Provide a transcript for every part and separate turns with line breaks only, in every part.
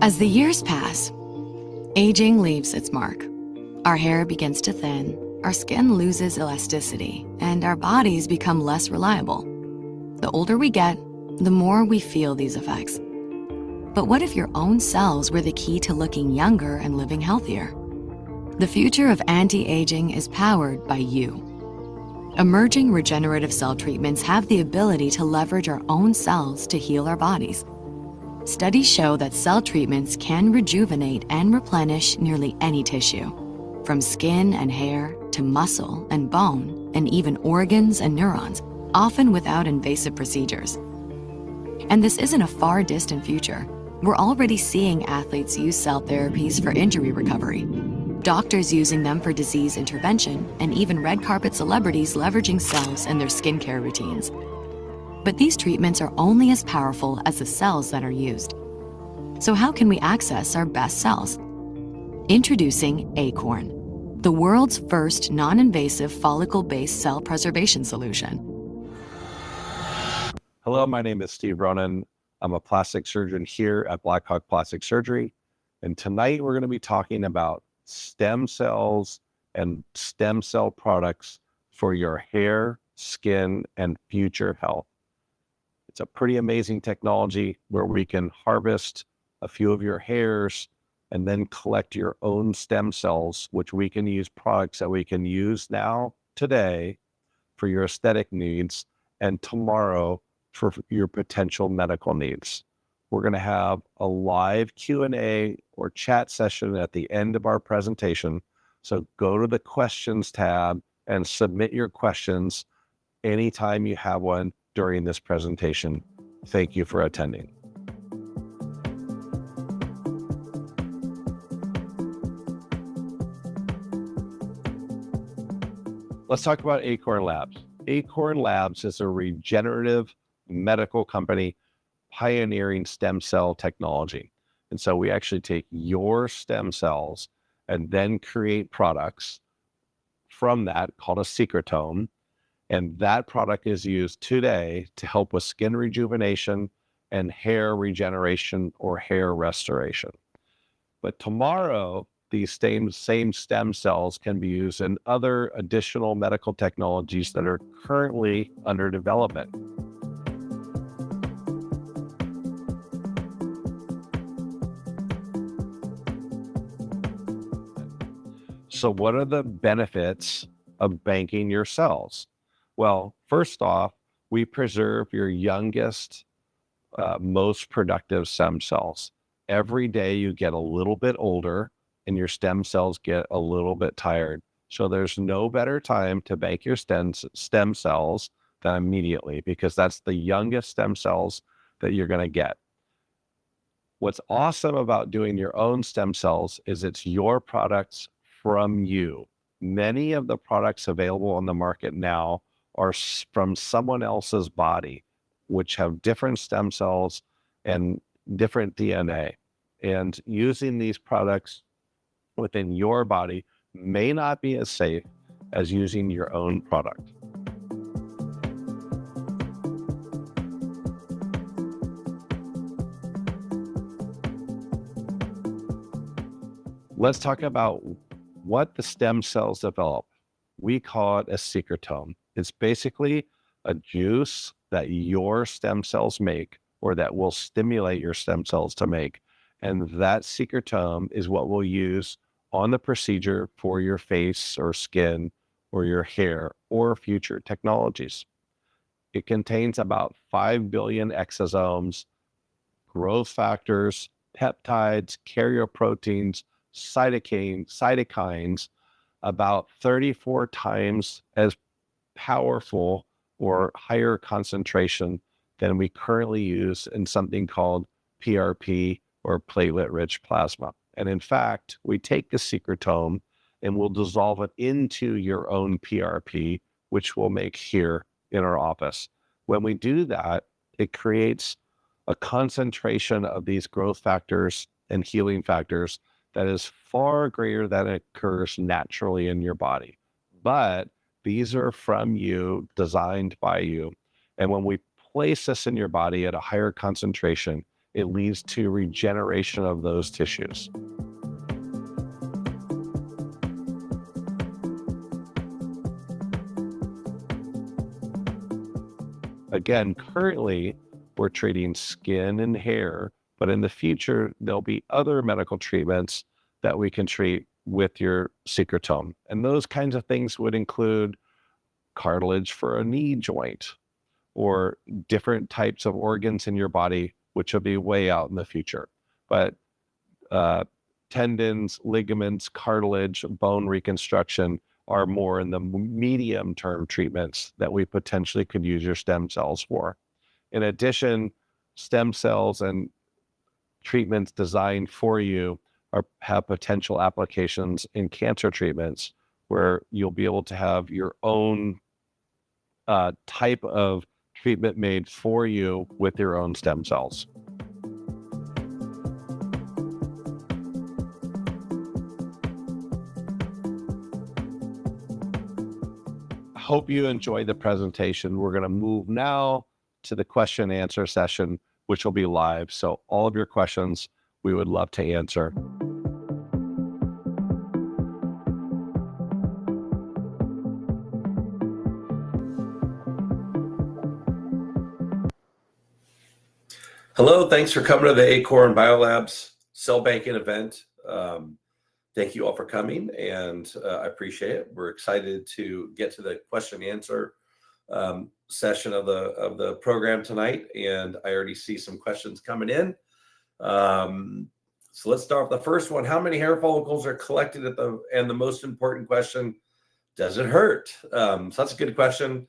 As the years pass, aging leaves its mark. Our hair begins to thin, our skin loses elasticity, and our bodies become less reliable. The older we get, the more we feel these effects. But what if your own cells were the key to looking younger and living healthier? The future of anti-aging is powered by you. Emerging regenerative cell treatments have the ability to leverage our own cells to heal our bodies. Studies show that cell treatments can rejuvenate and replenish nearly any tissue, from skin and hair to muscle and bone, and even organs and neurons, often without invasive procedures. And this isn't a far distant future. We're already seeing athletes use cell therapies for injury recovery, doctors using them for disease intervention, and even red carpet celebrities leveraging cells in their skincare routines. But these treatments are only as powerful as the cells that are used. So how can we access our best cells? Introducing Acorn, the world's first non-invasive follicle-based cell preservation solution.
Hello, my name is Steve Ronan. I'm a plastic surgeon here at Blackhawk Plastic Surgery. And tonight we're going to be talking about stem cells and stem cell products for your hair, skin, and future health. It's a pretty amazing technology where we can harvest a few of your hairs and then collect your own stem cells, which we can use products that we can use now, today, for your aesthetic needs, and tomorrow for your potential medical needs. We're going to have a live Q&A or chat session at the end of our presentation. So go to the questions tab and submit your questions anytime you have one during this presentation. Thank you for attending. Let's talk about Acorn Labs. Acorn Labs is a regenerative medical company pioneering stem cell technology. And so we actually take your stem cells and then create products from that called a secretome. And that product is used today to help with skin rejuvenation and hair regeneration or hair restoration. But tomorrow, these same stem cells can be used in other additional medical technologies that are currently under development. So what are the benefits of banking your cells? Well, first off, we preserve your youngest, most productive stem cells. Every day you get a little bit older and your stem cells get a little bit tired. So there's no better time to bank your stem cells than immediately, because that's the youngest stem cells that you're going to get. What's awesome about doing your own stem cells is it's your products from you. Many of the products available on the market now are from someone else's body, which have different stem cells and different DNA. And using these products within your body may not be as safe as using your own product. Let's talk about what the stem cells develop. We call it a secretome. It's basically a juice that your stem cells make, or that will stimulate your stem cells to make. And that secretome is what we'll use on the procedure for your face or skin or your hair or future technologies. It contains about 5 billion exosomes, growth factors, peptides, karyoproteins, cytokines, about 34 times as powerful or higher concentration than we currently use in something called PRP or platelet-rich plasma. And in fact, we take the secretome and we'll dissolve it into your own PRP, which we'll make here in our office. When we do that, it creates a concentration of these growth factors and healing factors that is far greater than occurs naturally in your body. But these are from you, designed by you. And when we place this in your body at a higher concentration, it leads to regeneration of those tissues. Again, currently, we're treating skin and hair, but in the future, there'll be other medical treatments that we can treat with your secretome. And those kinds of things would include cartilage for a knee joint or different types of organs in your body, which will be way out in the future. But tendons, ligaments, cartilage, bone reconstruction are more in the medium-term treatments that we potentially could use your stem cells for. In addition, stem cells and treatments designed for you have potential applications in cancer treatments where you'll be able to have your own type of treatment made for you with your own stem cells. Hope you enjoyed the presentation. We're going to move now to the question and answer session, which will be live. So all of your questions we would love to answer.
Hello, thanks for coming to the Acorn Biolabs cell banking event. Thank you all for coming, and I appreciate it. We're excited to get to the question and answer session of the program tonight, and I already see some questions coming in. So let's start with the first one. How many hair follicles are collected and the most important question, does it hurt? So that's a good question.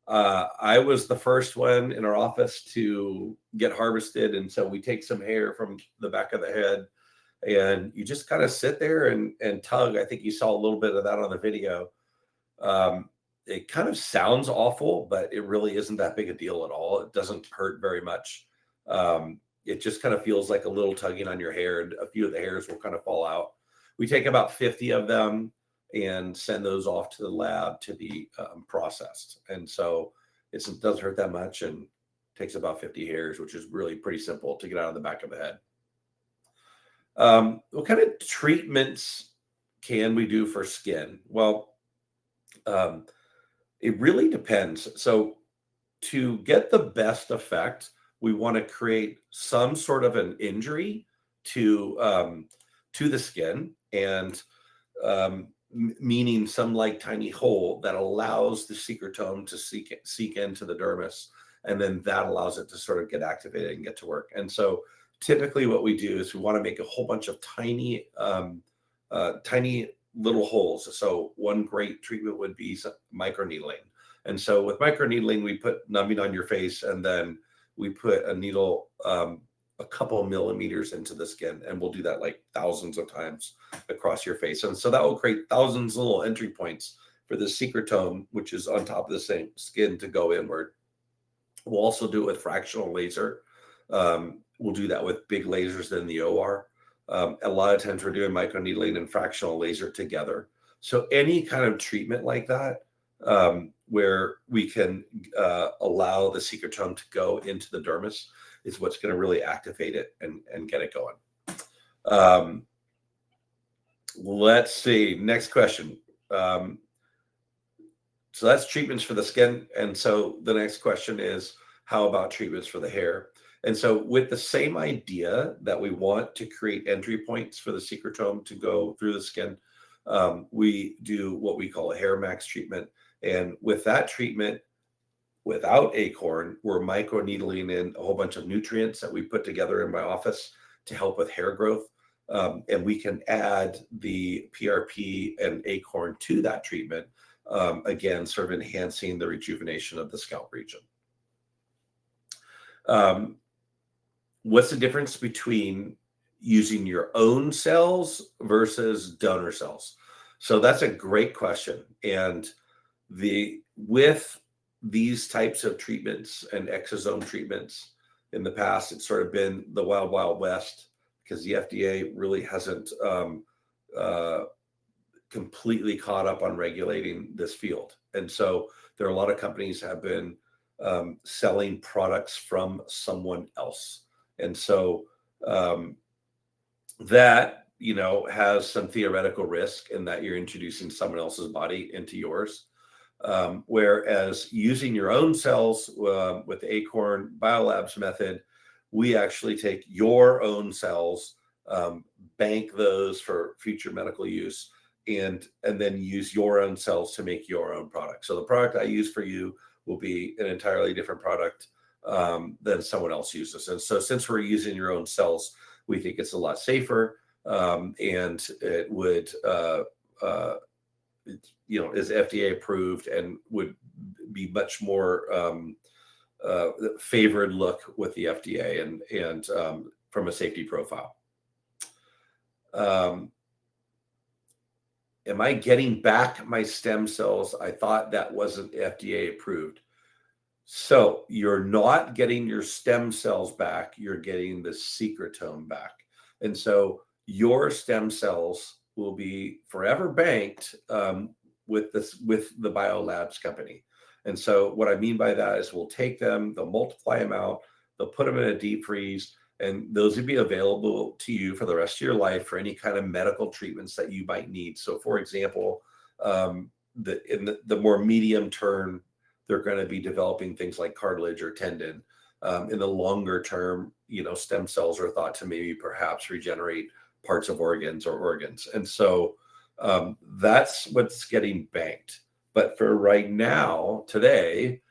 I was the first one in our office to get harvested, and so we take some hair from the back of the head, and you just kind of sit there and tug. I think you saw a little bit of that on the video. It kind of sounds awful, but it really isn't that big a deal at all. It doesn't hurt very much. It just kind of feels like a little tugging on your hair, and a few of the hairs will kind of fall out. We take about 50 of them and send those off to the lab to be processed. And so it doesn't hurt that much and takes about 50 hairs, which is really pretty simple to get out of the back of the head. What kind of treatments can we do for skin? Well, it really depends. So to get the best effect, we want to create some sort of an injury to the skin, and meaning some like tiny hole that allows the secretome to seek into the dermis, and then that allows it to sort of get activated and get to work. And so typically what we do is we want to make a whole bunch of tiny little holes. So one great treatment would be microneedling. And so with microneedling, we put numbing on your face, and then we put a needle a couple of millimeters into the skin, and we'll do that like thousands of times across your face. And so that will create thousands of little entry points for the secretome, which is on top of the same skin, to go inward. We'll also do it with fractional laser. We'll do that with big lasers in the OR. A lot of times we're doing microneedling and fractional laser together. So any kind of treatment like that, where we can allow the secretome to go into the dermis, is what's going to really activate it and get it going. Let's see. Next question. So that's treatments for the skin. And so the next question is, how about treatments for the hair? And so with the same idea that we want to create entry points for the secretome to go through the skin, we do what we call a hair max treatment. And with that treatment, without Acorn, we're microneedling in a whole bunch of nutrients that we put together in my office to help with hair growth. And we can add the PRP and Acorn to that treatment, again, sort of enhancing the rejuvenation of the scalp region. What's the difference between using your own cells versus donor cells? So that's a great question. And with these types of treatments and exosome treatments in the past, it's sort of been the wild, wild west, because the FDA really hasn't completely caught up on regulating this field. And so there are a lot of companies have been selling products from someone else. And so that, has some theoretical risk in that you're introducing someone else's body into yours. Whereas using your own cells with the Acorn Biolabs method, we actually take your own cells, bank those for future medical use, and then use your own cells to make your own product. So the product I use for you will be an entirely different product than someone else uses. And so since we're using your own cells, we think it's a lot safer, and it would, is FDA approved and would be much more favored look with the FDA and from a safety profile. Am I getting back my stem cells? I thought that wasn't FDA approved. So you're not getting your stem cells back, you're getting the secretome back. And so your stem cells will be forever banked with the Biolabs company. And so what I mean by that is we'll take them, they'll multiply them out, they'll put them in a deep freeze, and those would be available to you for the rest of your life for any kind of medical treatments that you might need. So for example, in the more medium term, they're going to be developing things like cartilage or tendon. In the longer term, stem cells are thought to maybe perhaps regenerate parts of organs or organs. And so that's what's getting banked. But for right now, today,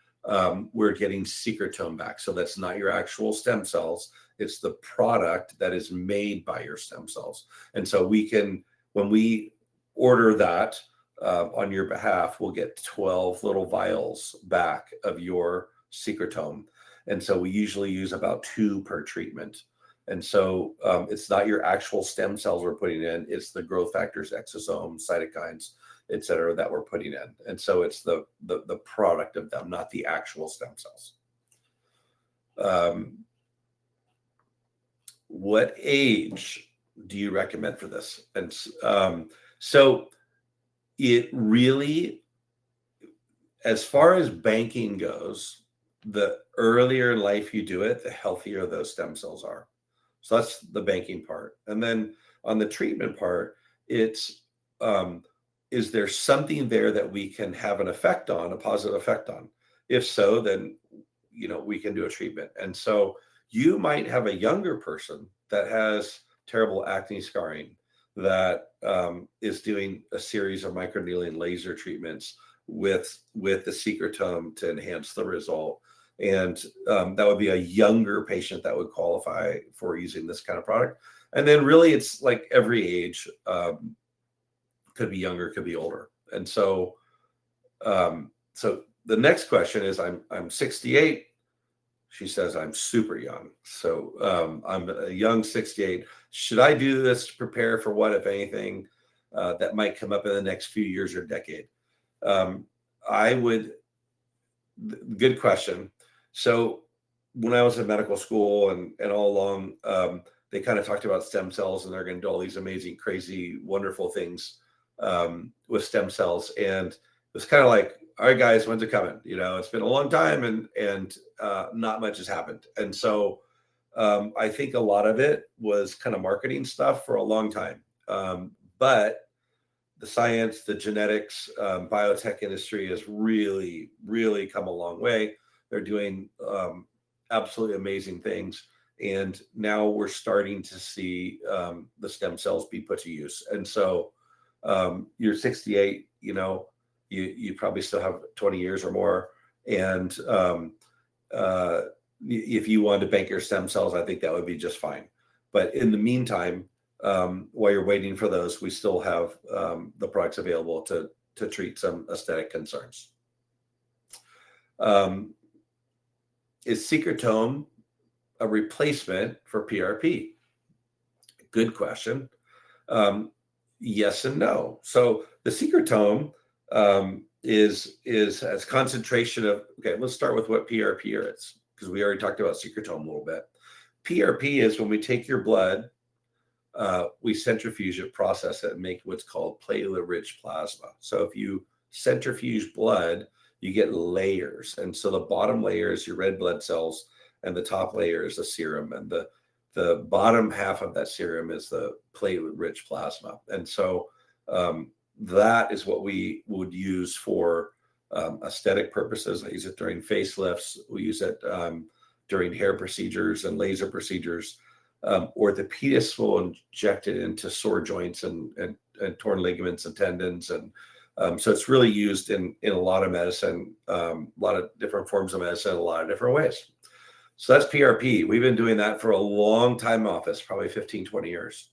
we're getting secretome back. So that's not your actual stem cells. It's the product that is made by your stem cells. And so when we order that on your behalf, we'll get 12 little vials back of your secretome. And so we usually use about 2 per treatment. And so it's not your actual stem cells we're putting in, it's the growth factors, exosomes, cytokines, et cetera, that we're putting in. And so it's the product of them, not the actual stem cells. What age do you recommend for this? And so it really, as far as banking goes, the earlier in life you do it, the healthier those stem cells are. So that's the banking part. And then on the treatment part, it's, is there something there that we can have an effect on, a positive effect on? If so, then, we can do a treatment. And so you might have a younger person that has terrible acne scarring that is doing a series of microneedling laser treatments with the secretome to enhance the result. And that would be a younger patient that would qualify for using this kind of product. And then really it's like every age, could be younger, could be older. And so, so the next question is, I'm 68. She says, I'm super young. So I'm a young 68. Should I do this to prepare for what, if anything, that might come up in the next few years or decade? I would, good question. So when I was in medical school and all along, they kind of talked about stem cells and they're going to do all these amazing, crazy, wonderful things with stem cells. And it was kind of like, all right, guys, when's it coming? It's been a long time and not much has happened. And so I think a lot of it was kind of marketing stuff for a long time. But the science, the genetics, biotech industry has really, really come a long way. They're doing absolutely amazing things. And now we're starting to see the stem cells be put to use. And so you're 68, you probably still have 20 years or more. And if you wanted to bank your stem cells, I think that would be just fine. But in the meantime, while you're waiting for those, we still have the products available to treat some aesthetic concerns. Is secretome a replacement for PRP? Good question. Yes and no. So the secretome has concentration of, okay, let's start with what PRP is, because we already talked about secretome a little bit. PRP is when we take your blood, we centrifuge it, process it, and make what's called platelet-rich plasma. So if you centrifuge blood, you get layers. And so the bottom layer is your red blood cells, and the top layer is the serum. And the bottom half of that serum is the platelet-rich plasma. And so that is what we would use for aesthetic purposes. I use it during facelifts. We use it during hair procedures and laser procedures. Orthopedists will inject it into sore joints and torn ligaments and tendons. And so it's really used in a lot of medicine, a lot of different forms of medicine, a lot of different ways. So that's PRP. We've been doing that for a long time in office, probably 15, 20 years.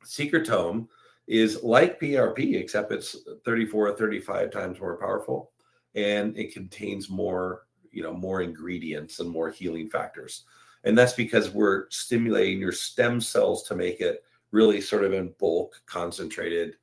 Secretome is like PRP, except it's 34 or 35 times more powerful, and it contains more, more ingredients and more healing factors. And that's because we're stimulating your stem cells to make it really sort of in bulk, concentrated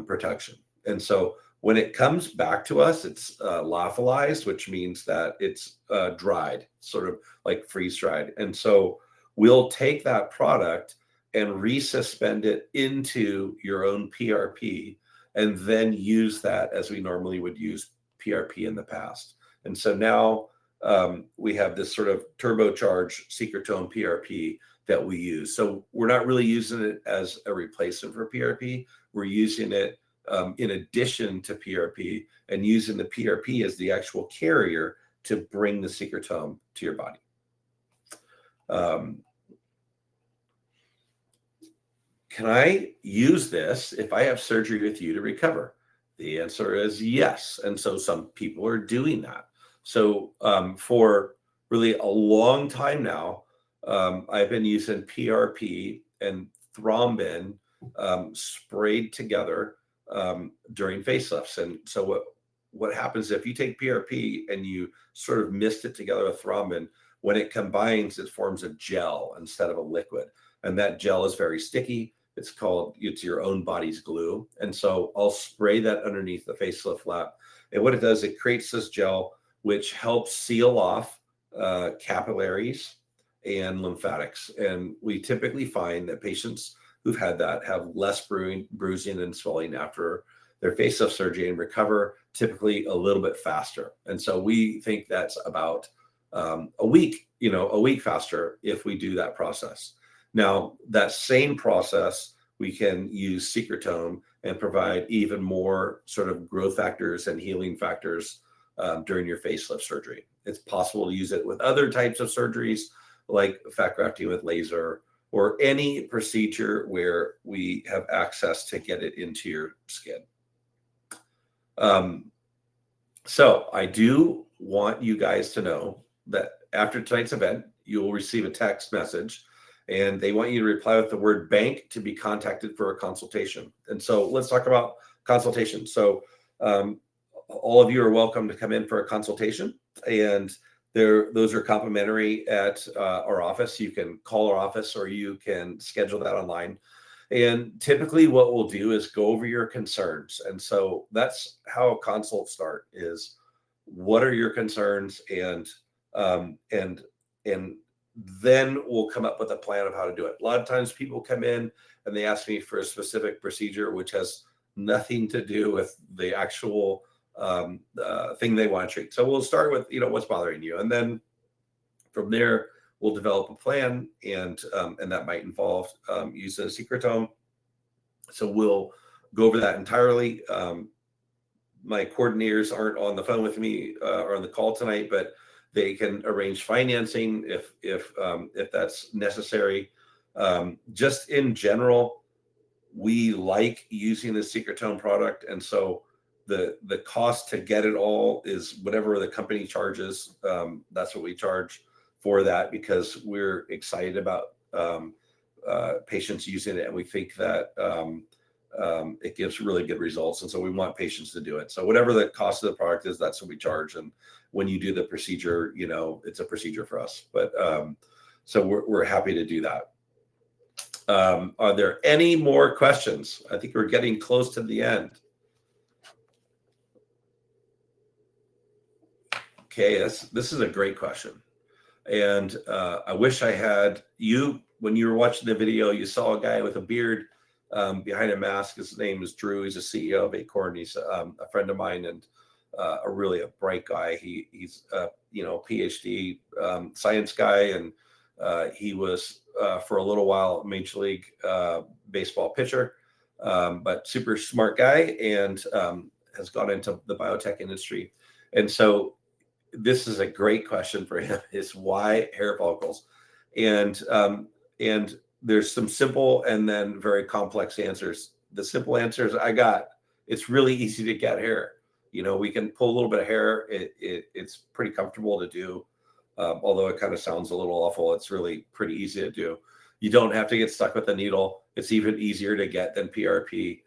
protection. And so when it comes back to us, it's lyophilized, which means that it's dried, sort of like freeze dried. And so we'll take that product and resuspend it into your own PRP, and then use that as we normally would use PRP in the past. And so now we have this sort of turbocharged Secretome PRP that we use. So we're not really using it as a replacement for PRP. We're using it in addition to PRP, and using the PRP as the actual carrier to bring the Secretome to your body. Can I use this if I have surgery with you to recover? The answer is yes. And so some people are doing that. So for really a long time now, I've been using PRP and thrombin sprayed together during facelifts. And so what happens if you take PRP and you sort of mist it together with thrombin, when it combines, it forms a gel instead of a liquid. And that gel is very sticky. It's your own body's glue. And so I'll spray that underneath the facelift flap. And what it does, it creates this gel, which helps seal off capillaries and lymphatics. And we typically find that patients who've had that have less bruising and swelling after their facelift surgery and recover typically a little bit faster. And so we think that's about a week faster if we do that process. Now, that same process, we can use Secretome and provide even more sort of growth factors and healing factors during your facelift surgery. It's possible to use it with other types of surgeries, like fat grafting with laser, or any procedure where we have access to get it into your skin. So I do want you guys to know that after tonight's event, you will receive a text message, and they want you to reply with the word bank to be contacted for a consultation. And so let's talk about consultation. So all of you are welcome to come in for a consultation, and those are complimentary at our office. You can call our office, or you can schedule that online. And typically what we'll do is go over your concerns. And so that's how consults start, is what are your concerns? And then we'll come up with a plan of how to do it. A lot of times people come in and they ask me for a specific procedure, which has nothing to do with the actual thing they want to treat. So we'll start with, what's bothering you. And then from there, we'll develop a plan, and that might involve using a Secretome. So we'll go over that entirely. My coordinators aren't on the phone with me or on the call tonight, but they can arrange financing if that's necessary. Just in general, we like using the Secretome product, and so the cost to get it all is whatever the company charges. That's what we charge for that, because we're excited about patients using it, and we think that it gives really good results, and so we want patients to do it. So whatever the cost of the product is, that's what we charge. And when you do the procedure, it's a procedure for us. But so we're happy to do that. Are there any more questions? I think we're getting close to the end. Okay, this is a great question. And I wish I had you, when you were watching the video, you saw a guy with a beard behind a mask. His name is Drew. He's a CEO of Acorn. He's a friend of mine. And a bright guy. He's PhD science guy, and he was for a little while a Major League Baseball pitcher, but super smart guy, and has gone into the biotech industry. And so this is a great question for him: is why hair follicles? And there's some simple and then very complex answers. The simple answers it's really easy to get hair. We can pull a little bit of hair. It's pretty comfortable to do. Although it kind of sounds a little awful, it's really pretty easy to do. You don't have to get stuck with a needle. It's even easier to get than PRP.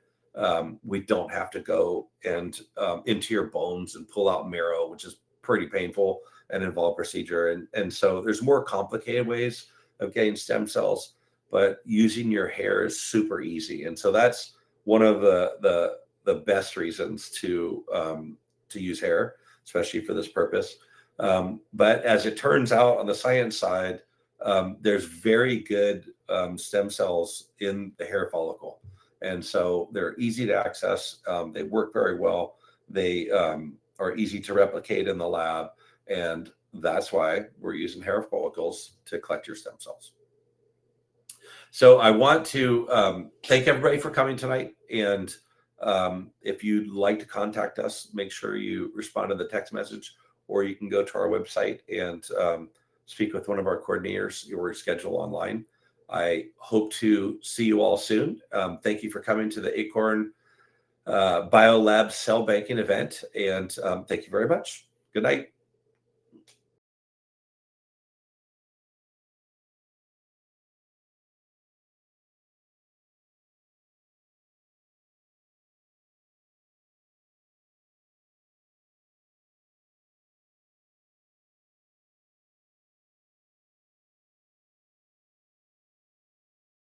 We don't have to go and into your bones and pull out marrow, which is pretty painful and involved procedure. And so there's more complicated ways of getting stem cells, but using your hair is super easy. And so that's one of the best reasons to use hair, especially for this purpose. But as it turns out on the science side, there's very good stem cells in the hair follicle. And so they're easy to access. They work very well. They are easy to replicate in the lab. And that's why we're using hair follicles to collect your stem cells. So I want to thank everybody for coming tonight. And if you'd like to contact us, make sure you respond to the text message, or you can go to our website and speak with one of our coordinators or schedule online. I hope to see you all soon. Thank you for coming to the Acorn Biolabs cell banking event, and thank you very much. Good night.